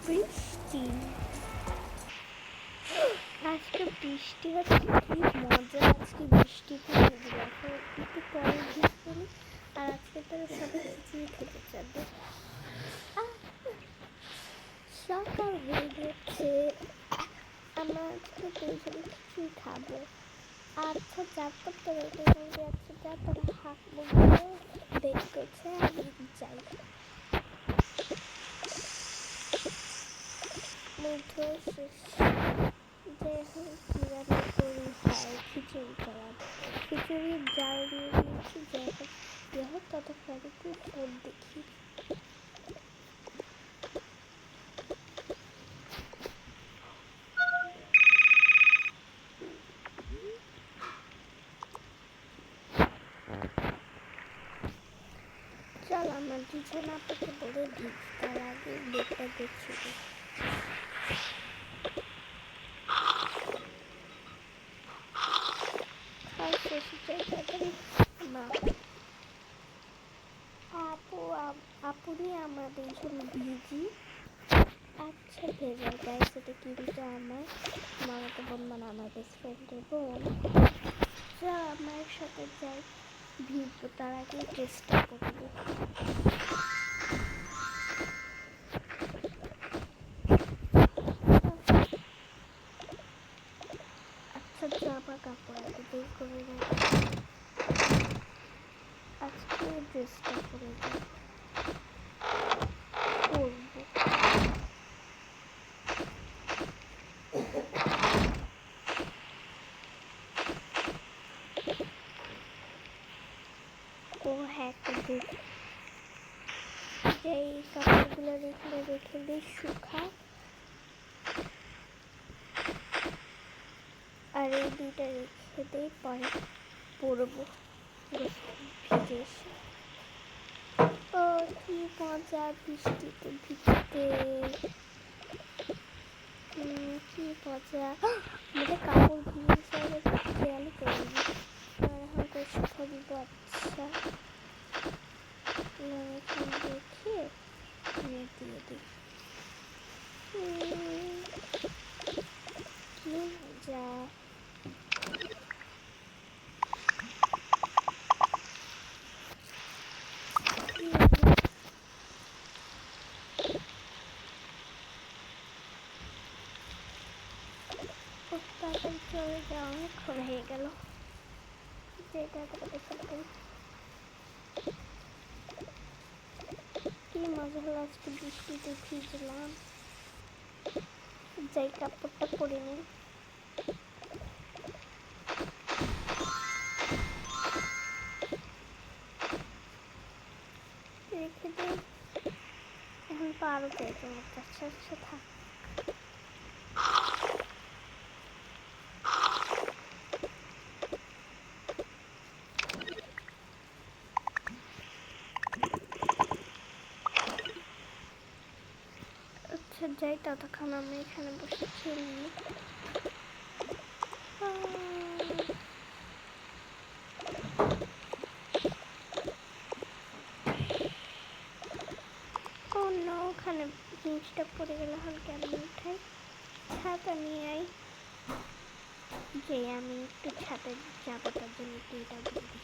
বৃষ্টি আজকে বৃষ্টি হচ্ছে, কি মজা। আজকে বৃষ্টি পড়ে দেখো, একটু পরে ভিজবে আর আজকে তারা সবাই খিচুড়ি খেতে যাবে। সকাল হয়ে গেছে, আমরা আজকে দুজনে খিচুড়ি খাবো। আচ্ছা যাবো তো রেডি হয়ে যাচ্ছে, যা তোরা হাত মুখ দেরি করছে, আমি যাই। মুঠো শেষ যে এখন কী রান্না করি, হয় খিচুড়ি চালাবো। খিচুড়ির জাল দিয়ে দিয়েছি, যে এখন ইয়ে হোক ততক্ষণ আমি একটু ফোন দেখি। চল আমার দুজন আপনাকে বলে দিই, তার আগে ডেটটা দেখছি। আপুরে আমরা দুজন ভিজি। আচ্ছা ভেজা গাইস, এটা কিন্তু আমার মামাতো বোন, মানে আমার বেস্ট ফ্রেন্ডের বোন। যা আমার সাথে যাই, ভিজবো, তার আগে ড্রেসটা করবো। আচ্ছা জামা কাপড় আগে বের করে রাখি, আজকে ড্রেসটা পরে যাই করবো। ও হ্যাঁ, এই কাপড়গুলো রেখে দিই শুকায়, আর এই দুইটা রেখে দিই, পরে পরবো ভিজে এসে। ও কি মজা বৃষ্টিতে ভিজতে, কি মজা। আমাদের কাপড় ভিজে খেয়ালই করিনি, আর এখন করে শুকা দিব। আচ্ছা এখন রেখে দিয়ে দিই। কি মজা। তাড়াতাড়ি চলে যাওয়া অনেকক্ষণ হয়ে গেল, কি মজা হলো, আজকে বৃষ্টিতে ভিজলাম। যাই কাপড়টা পরে নিই। রেখে দিই, এখন তো আরো পেয়ে যাচ্ছে। আচ্ছা থাক। আচ্ছা যাই, ততক্ষণ আমি এখানে বসে খেলি। ওখানে জিনিসটা পড়ে গেলে হল কেমন উঠাই, ছাতা নিয়ে আই। যে আমি একটু ছাতে যাবো, তার জন্য একটু এটা দিয়ে দিই।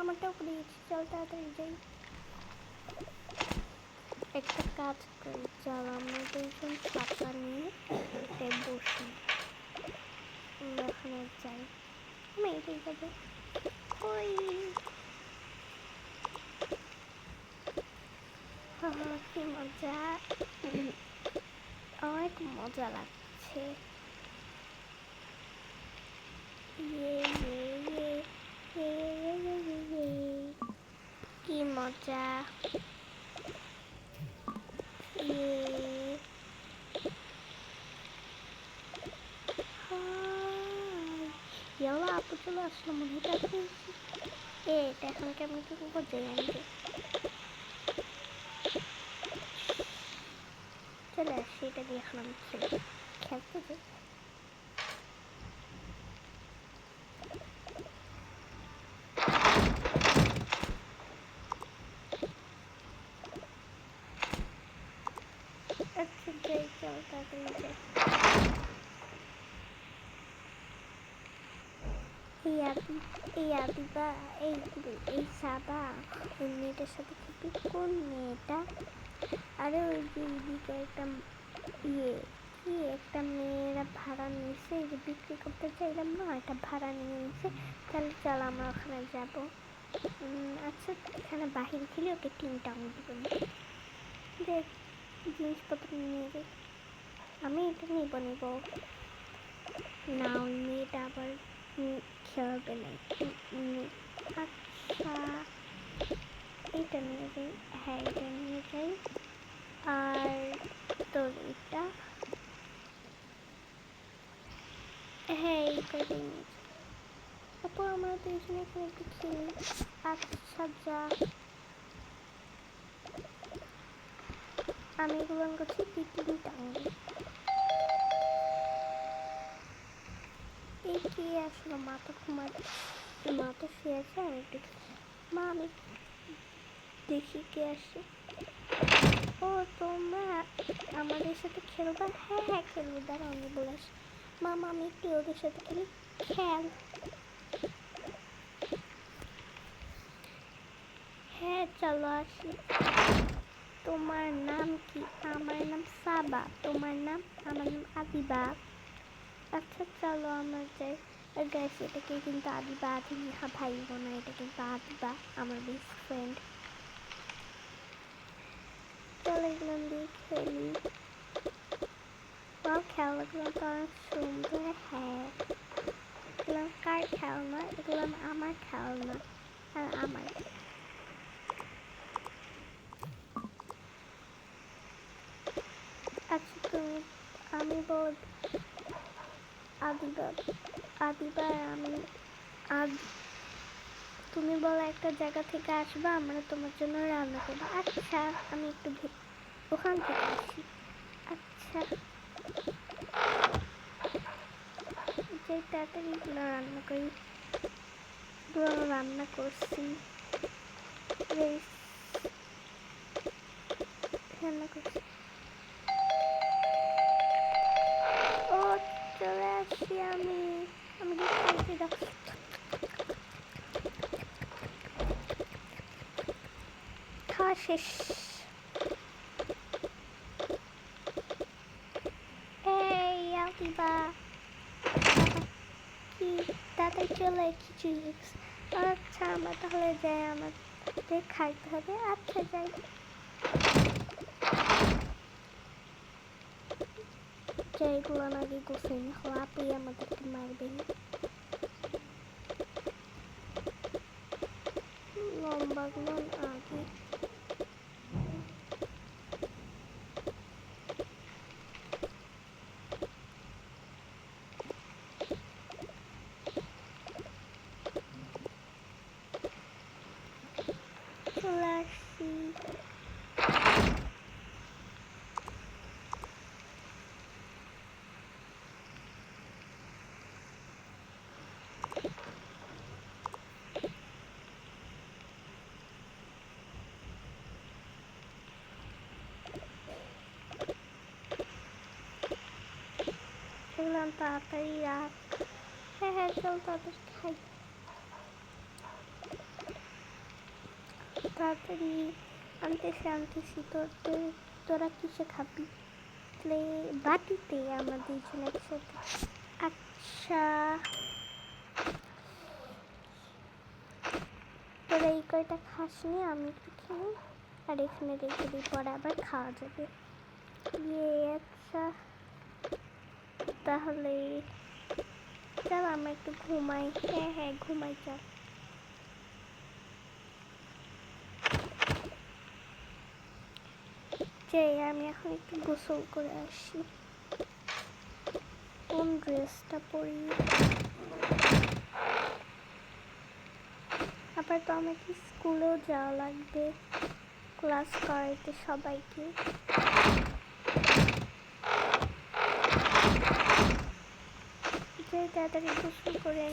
আমারটাও করে দিচ্ছি, চল তাড়াতাড়ি যাই। একটা কাজ করি, চল আমরা দুজন ছাতা নিয়ে বসি, আমরা ওখানে যাই। আমি এটাই যাবো। ওই কি মজা, অনেক মজা লাগছে। কি মজা, আপু চলে আসলো মনে হয়। এটা এখন কেমন কি করবো, যাই আমি চলে আসছি, এটা দিয়ে এখন আমি খেলতে যাই। আচ্ছা যাই, চল তাড়াতাড়ি যাই। এই আদিবা, এই এই সাবা, ওই মেয়েটার সাথে খেপি। কোন মেয়েটা? আরে ওই যে এইদিকে একটা একটা মেয়েরা ভাড়া নিয়েছে, এই যে বিক্রি করতে চাইলাম না, এটা ভাড়া নিয়ে নিয়েছে। তাহলে চল আমরা ওখানে যাবো। আচ্ছা এখানে বাহির খেলে ওকে টিনটাং দিবেন, যে জিনিসপত্র নিয়ে যাই। আমি এটা নিব না, ওই মেয়েটা আবার খেলবে না। আচ্ছা এটা নিয়ে যাই, হ্যাঁ এটা নিয়ে যাই। আর তোর এটা, হ্যাঁ এই কয়টাই নিয়ে যাই। তারপর আমরা দুইজনে এখানে একটু খেলি। আচ্ছা যা, আমি এগুলো করছি, তুই টিভি টাঙবি। এই কে আসলো? মা তো ঘুমাচ্ছে, মা তো শুয়েছে। আমি একটু মা, আমি দেখি কে আসে। ও তোমরা আমাদের সাথে খেলবা? হ্যাঁ হ্যাঁ খেলবো, দাঁড়াও আমি বলে আসি। মামা আমি একটু ওদের সাথে খেলি। খেল। হ্যাঁ চলো আসি। তোমার নাম কি? আমার নাম সাবা। তোমার নাম? আমার নাম আদিবা। আচ্ছা চলো আমরা যাই। গাইস এটাকে কিন্তু আদিবা আদিহা ভাই বোনা, এটা কিন্তু আদিবা আমার বেস্ট ফ্রেন্ড। চলো এগুলো দিয়ে খেলি। খেলাগুলো তো অনেক সুন্দর। হ্যাঁ এগুলো কার খেলনা? এগুলো আমার খেলনা, আর আমার। আচ্ছা তুমি, আমি বল আদিবা, আদিবা আমি তুমি বলো একটা জায়গা থেকে আসবা, আমরা তোমার জন্য রান্না করবো। আচ্ছা আমি একটু ওখান থেকে আসি। আচ্ছা যে তাড়াতাড়ি এগুলো রান্না করি। রান্না করছি, রান্না করছি। ও চলে আসি আমি। আমি খাইতে দাও। খাওয়া শেষ। এই আদিবা কি তাড়াতাড়ি চলে কিছু। আচ্ছা আমরা তাহলে যাই, আমাদের খাইতে হবে। আচ্ছা যাই। যাইগুলো আগে গোসল না হওয়া, আপুই আমাদেরকে মারবেন। লম্বাগুলো আগে। চলে আসছি। এগুলো তাড়াতাড়ি রাখ। হ্যাঁ হ্যাঁ চল তাড়াতাড়ি খাই। তাড়াতাড়ি আনতেছি তোরা কিসে খাবি? বাটিতে আমরা দুইজন একসাথে। আচ্ছা তোরা এই কয়টা খাস নি, আমি একটু খেয়ে আর এখানে রেখে দিই, পরে আবার খাওয়া যাবে। আচ্ছা তাহলে চল আমরা একটু ঘুমাই। হ্যাঁ হ্যাঁ ঘুমাই চল। যাই আমি এখন একটু গোসল করে আসি। কোন ড্রেসটা পরি? আবার তো আমাকে স্কুলেও যাওয়া লাগবে, ক্লাস করাইতে সবাইকে। যাই তাড়াতাড়ি গোসল করে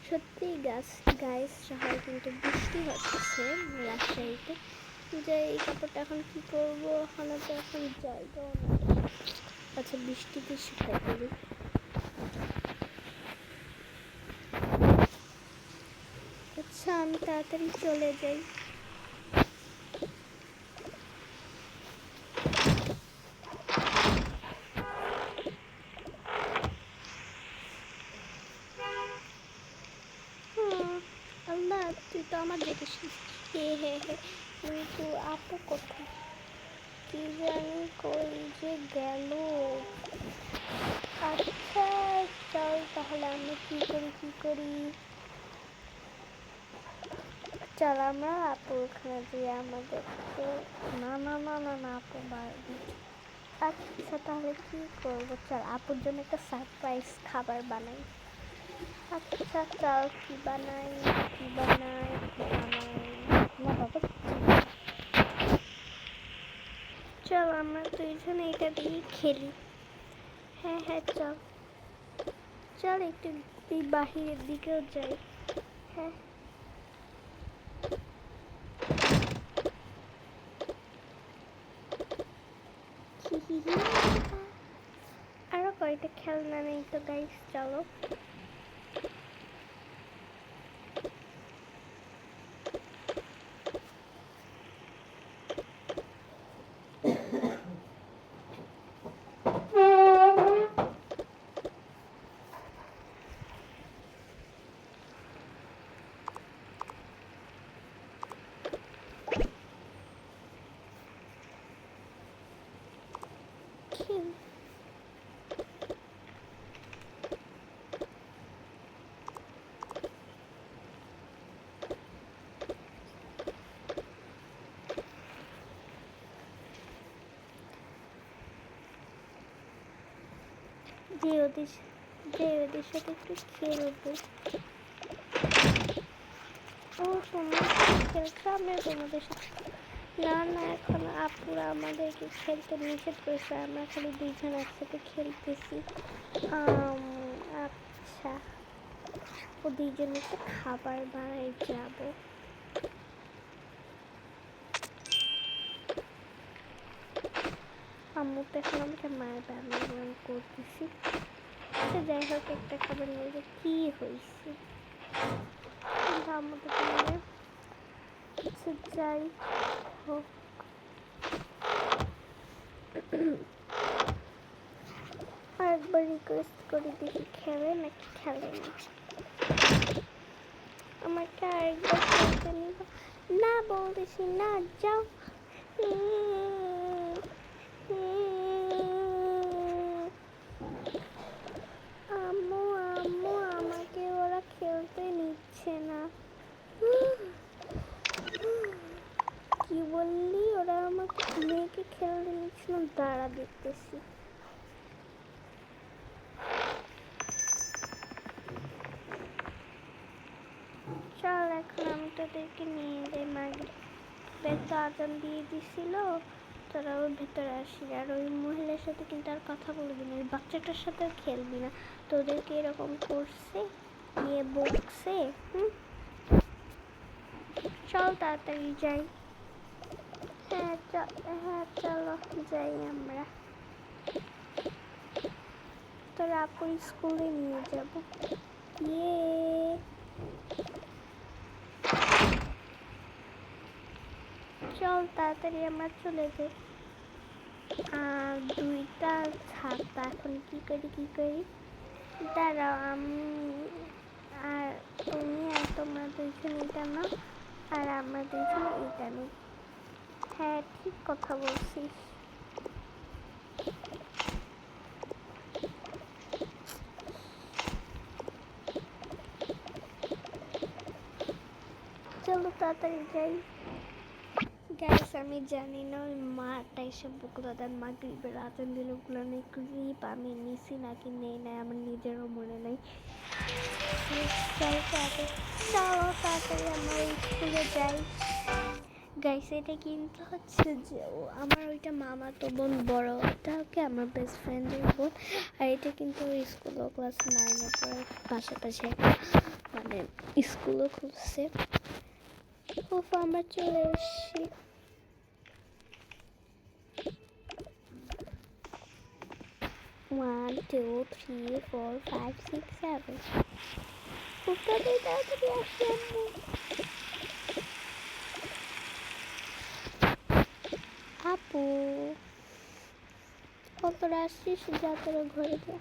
সত্যি গাইস শহরে কিন্তু বৃষ্টি হচ্ছে রাজশাহীতে। যে এই কাপড়টা এখন কি করবো, ওখানে তো এখন জায়গাও না। আচ্ছা বৃষ্টিতে শুকাই ফেলি। আচ্ছা আমি তাড়াতাড়ি চলে যাই। আল্লাহ তুই তো আমার দেখিস। হে হে হে, কিন্তু আপু কোথায় কি জানি কই যে গেল। আচ্ছা চল তাহলে আমরা কি করি, চল আমরা আপুর ওখানে দিয়ে আমাদেরকে না না না না না আপু বাড়ি। আচ্ছা তাহলে কি করবো, চল আপুর জন্য একটা সারপ্রাইজ খাবার বানাই। আচ্ছা চল কি বানাই না বাবা, চল আমরা দুইজনে এটা দিয়ে খেলি। হ্যাঁ হ্যাঁ চল চল একটু বাহিরের দিকেও যাই। হ্যাঁ আরো কয়টা খেলনা নেই তো গাইস, চলো। যে ওদের সাথে একটু খেলবো। ও তোমরা খেলছো, আমিও তোমাদের সাথে। না না এখন আপুরা আমাদেরকে খেলতে নিষেধ করেছে, আমরা খালি দুইজন একসাথে খেলতেছি। আচ্ছা ও দুইজন একটা খাবার বানাই যাবো। আম্মু তো এখন আমাকে মায়ের বানান করতেছি। আচ্ছা যাই হোক একটা খাবার নিয়ে কি হয়েছে, কিন্তু আম্মু তো তোমাদের আচ্ছা যাই হোক। আরেকবার রিকোয়েস্ট করে দেখি খেলে নাকি খেলে না। আমাকে আরেকবার খেলতে নিব না বলতেছি না, যাও। আম্মু আম্মু আমাকে ওরা খেলতে নিচ্ছে না। কি বললি, ওরা আমাকে মেয়েকে খেলতে নিচ্ছে না, দাঁড়া দেখতেছি। চল এখন আমি তোদেরকে নিয়ে যাই। মাগরিবের তো আজান দিয়ে দিছিল, তোরা ওর ভেতরে আসি। আর ওই মহিলার সাথে কিন্তু আর কথা বলবি না, ওই বাচ্চাটার সাথে খেলবি না। তোদেরকে এরকম করছে, গিয়ে বকছে। চল তাড়াতাড়ি যাই। হ্যাঁ চলো যাই আমরা। তোরা আপুর স্কুলে নিয়ে যাব। ইয়ে চল তাড়াতাড়ি আমরা চলে যাই। আর দুইটা ছাতা এখন কি করি দাঁড়াও, আমি আর তুমি আর তোমরা দুইজন এটা নাও, আর আমরা দুইজন এটা নিই। হ্যাঁ ঠিক কথা বলছিস। চলো তাড়াতাড়ি যাই। গাইস আমি জানি না ওই মাটা এসে বকলো, তার মাগরিবের আজান দিল ওগুলো ক্লিপ আমি নিছি নাকি নেই নাই আমার নিজেরও মনে নেই। চলো তাড়াতাড়ি আমরা স্কুলে যাই। গাইস এটা কিন্তু হচ্ছে যে আমার ওইটা মামা তো বোন, বড় এটা ওকে আমার বেস্ট ফ্রেন্ডের বোন। আর এটা কিন্তু স্কুল ক্লাস 9-এ পড়ে, পাশাপাশি একটা মানে মানে স্কুলও খুলছে। আমরা চলে এসেছি। 1 2 3 4 5 6 7 খুব তাড়াতাড়ি আসি আম্মু। আপু কতটা আসছিস, যা তোরা ঘরে যা।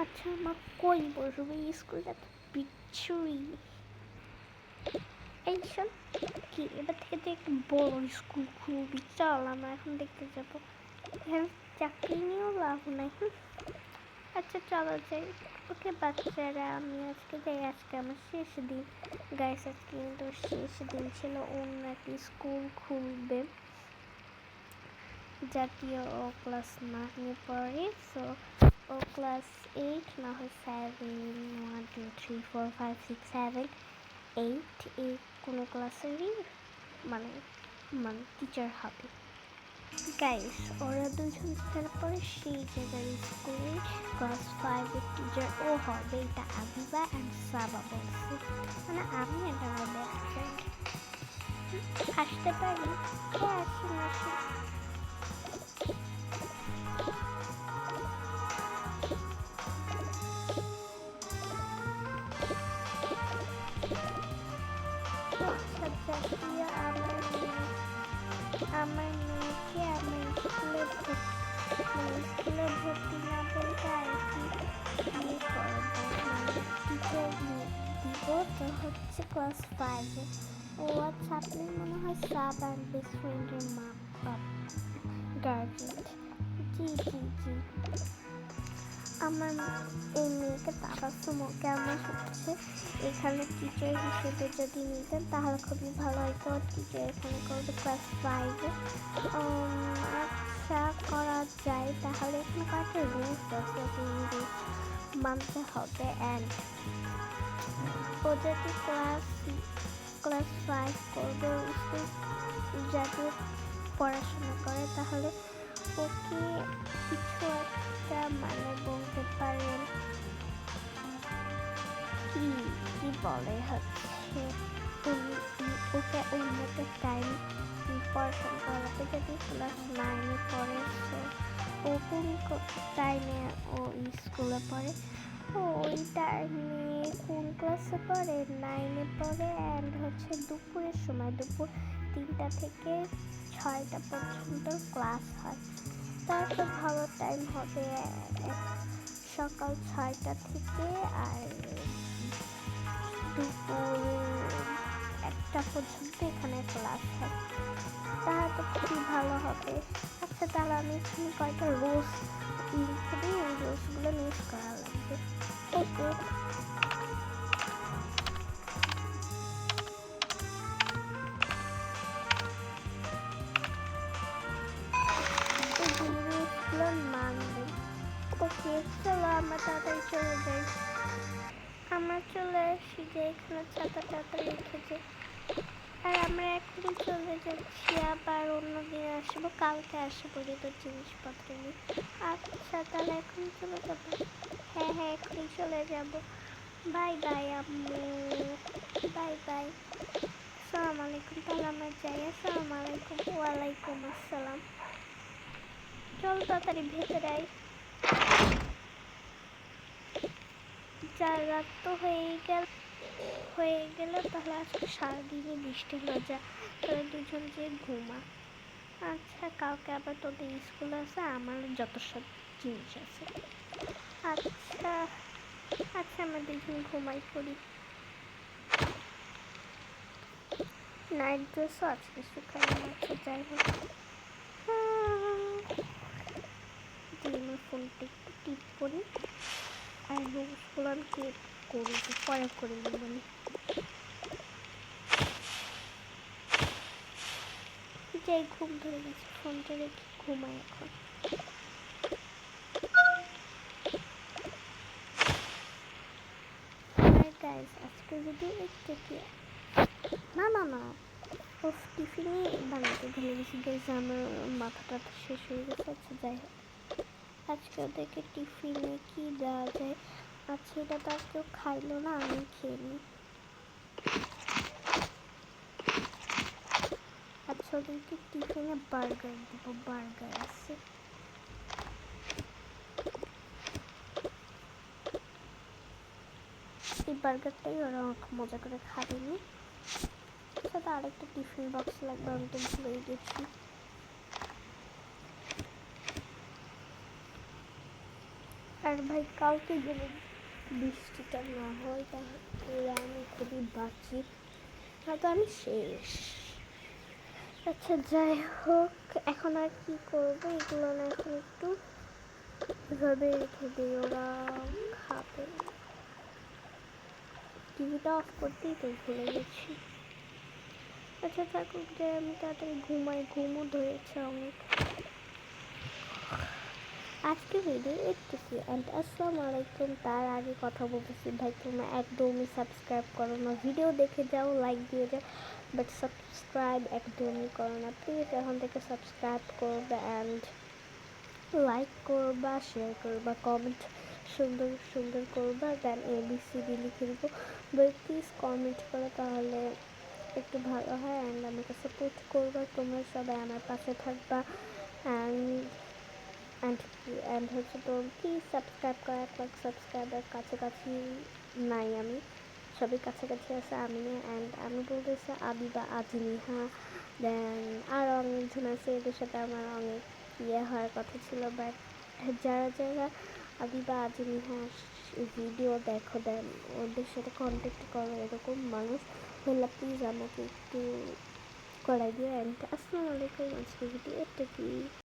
আচ্ছা আমার কই বসবে, স্কুলটা তো বিচ্ছুরি। এই শোন, কি এবার থেকে তো একটু বড় স্কুল খুবই, চল আমরা এখন দেখতে যাবো। এখানে চাকরি নিয়েও লাভ নাই। আচ্ছা চলো যাই। ওকে বাচ্চারা, আমি আজকে যাই, আজকে আমার শেষ দিন। গাইস আজকে কিন্তু শেষ দিন ছিল, অন্য একটি স্কুল খুলবে জাতীয় ও ক্লাস 9 পড়ে। সো ও ক্লাস 8 না হয় 7, 1 2 3 4 5 6 7 8 এই কোনো ক্লাসেরই মানে মানে টিচার হবে। গাইস ওরা দুজন তারপরে সেই জায়গার স্কুলে ক্লাস 5-এর টিচার ও হবে, এটা আবিবা অ্যান্ড সাবা বলছে। মানে আমি এটা আমার বেস্ট ফ্রেন্ড। আসতে পারি? হ্যাঁ আসুন আসুন। জাকিয়া আমার মেয়েকে আমার স্কুলে ভর্তি না বলতে আর কি করবো, টিচার দিব তো হচ্ছে ক্লাস 5-এ। ও আচ্ছা, আপনি মনে হয় সাব অ্যান্ড বেস্ট ফ্রেন্ডের মা বাবা গার্জিয়ান। জি জি জি। আমার এই মেয়েকে তাবাসসুমকে আমার হচ্ছে এখানে টিচার হিসেবে যদি নিতেন তাহলে খুবই ভালো হতো। টিচার এখানে করবে ক্লাস 5-এ। আচ্ছা করা যায়, তাহলে এখানে কয়েকটা রুলস আছে, রুলস মানতে হবে। অ্যান্ড ও যদি ক্লাস 5 করবে, স্কুল জাতীয় পড়াশোনা করে, তাহলে ওকে কিছু একটা মানে বলতে পারেন কি কি বলে হচ্ছে ওকে অন্যকে টাইম পড়াশোনা করাতে, যদি ক্লাস 9-এ পড়ে। তো ও কোন টাইমে ও স্কুলে পড়ে, ওই টাইমে কোন ক্লাসে পড়ে, 9-এ পড়ে। অ্যান্ড হচ্ছে দুপুরের সময়, দুপুর 3টা থেকে 6টা পর্যন্ত ক্লাস হয়। তার তো ভালো টাইম হবে, সকাল 6টা থেকে আর দুপুর 1টা পর্যন্ত এখানে ক্লাস হয়। তাহলে তো খুবই ভালো হবে। আচ্ছা তাহলে আমি এখানে কয়েকটা রুলস লিখে দিই, ওই রুলসগুলো মিস করা লাগবে। ওকে রুলসগুলো মানবে। ওকে চলো আমরা তাড়াতাড়ি চলে যাই। আমরা চলে আসি যে এখানে ছাতা টাতা রেখেছে, আর আমরা এখনই চলে যাচ্ছি, আবার অন্যদিন আসবো, কালকে আসবো যেহেতু জিনিসপত্র নিয়ে। আচ্ছা তাহলে এখন চলে যাবো? হ্যাঁ হ্যাঁ এখনই চলে যাবো। বাই বাই আম্মু, বাই বাই। আসসালামু আলাইকুম। তাহলে আমরা যাই। আসসালামু আলাইকুম। ওয়ালাইকুম আসসালাম। চল তাড়াতাড়ি ভেতরে আই। যা রাত তো হয়ে গেল তাহলে আজকে সারাদিনই বৃষ্টি হয়ে যায়, তাহলে দুজন যে ঘুমা। আচ্ছা কালকে আবার তোদের স্কুল আছে, আমার যত সব জিনিস আছে। আচ্ছা আচ্ছা আমরা দুজন ঘুমাই পড়ি। নাইট ড্রেসও আজকে শুকাই না। আচ্ছা যাই হোক, ফোনটা একটু টিপ করি, আর রুলসগুলো আমি কি করি পরে করে নেবেন। যাই, ঘুম ধরে গেছে, ফোনটা রেখে ঘুমাই এখন। গাইস আজকে ভিডিও একটু কি না না না টিফিনে বানাতে ভুলে গেছি গাইস, আমার মাথাটা তো শেষ হয়ে গেছে। আচ্ছা যাই হোক, আজকে ওদেরকে টিফিনে কি দেওয়া যায়। আচ্ছা এটা তো আর কেউ খাইলো না, আমি খেয়ে নিই। আচ্ছা ওদেরকে টিফিনে বার্গার দিব, বার্গার আছে। এই বার্গারটাই ওরা মজা করে খাবে নি। সাথে আরেকটা টিফিন বক্স লাগবে, আমি তো ভুলেই গেছি। আর ভাই কালকে যদি বৃষ্টিটা না হয় তাহলে আমি খুবই বাঁচি, নয়তো আমি শেষ। আচ্ছা যাই হোক, এখন আর কি করবো, এগুলো না এখন একটু এভাবে রেখে দিই, ওরা খাবে। টিভিটা অফ করতেই তো ভুলে গেছি। আচ্ছা থাকুক, যে আমি তাড়াতাড়ি ঘুমাই, ঘুমও ধরেছে অনেক। আজকে ভিডিও একটুকু, অ্যান্ড আসসালামু আলাইকুম। তার আগে কথা বলতেছি ভাই, তোমরা একদমই সাবস্ক্রাইব করো না, ভিডিও দেখে যাও, লাইক দিয়ে যাও, বাট সাবস্ক্রাইব একদমই করো না। প্লিজ এখন থেকে সাবস্ক্রাইব করবে, অ্যান্ড লাইক করবা, শেয়ার করবা, কমেন্ট সুন্দর সুন্দর করবা, দেন ABCD লিখে দিব। বাট প্লিজ কমেন্ট করো, তাহলে একটু ভালো হয়, অ্যান্ড আমাকে সাপোর্ট করবা, তোমরা সবাই আমার পাশে থাকবা। অ্যান্ড হচ্ছে তো প্লিজ সাবস্ক্রাইব করা, 1 লাখ সাবস্ক্রাইবার কাছাকাছি নাই, আমি সবই কাছাকাছি আছে আমি। অ্যান্ড আমি বলতেছি আবিবা আজমিহা, দেন আরও অনেকজন আছে, এদের সাথে আমার অনেক হওয়ার কথা ছিল, বাট যারা যারা আবিবা আজমিহা ভিডিও দেখো, দেন ওদের সাথে কন্ট্যাক্ট করো, এরকম মানুষ হলে প্লিজ আমাকে একটু করাই দিও। অ্যান্ড আসসালামু আলাইকুম, আজকে ভিডিও এটা কি।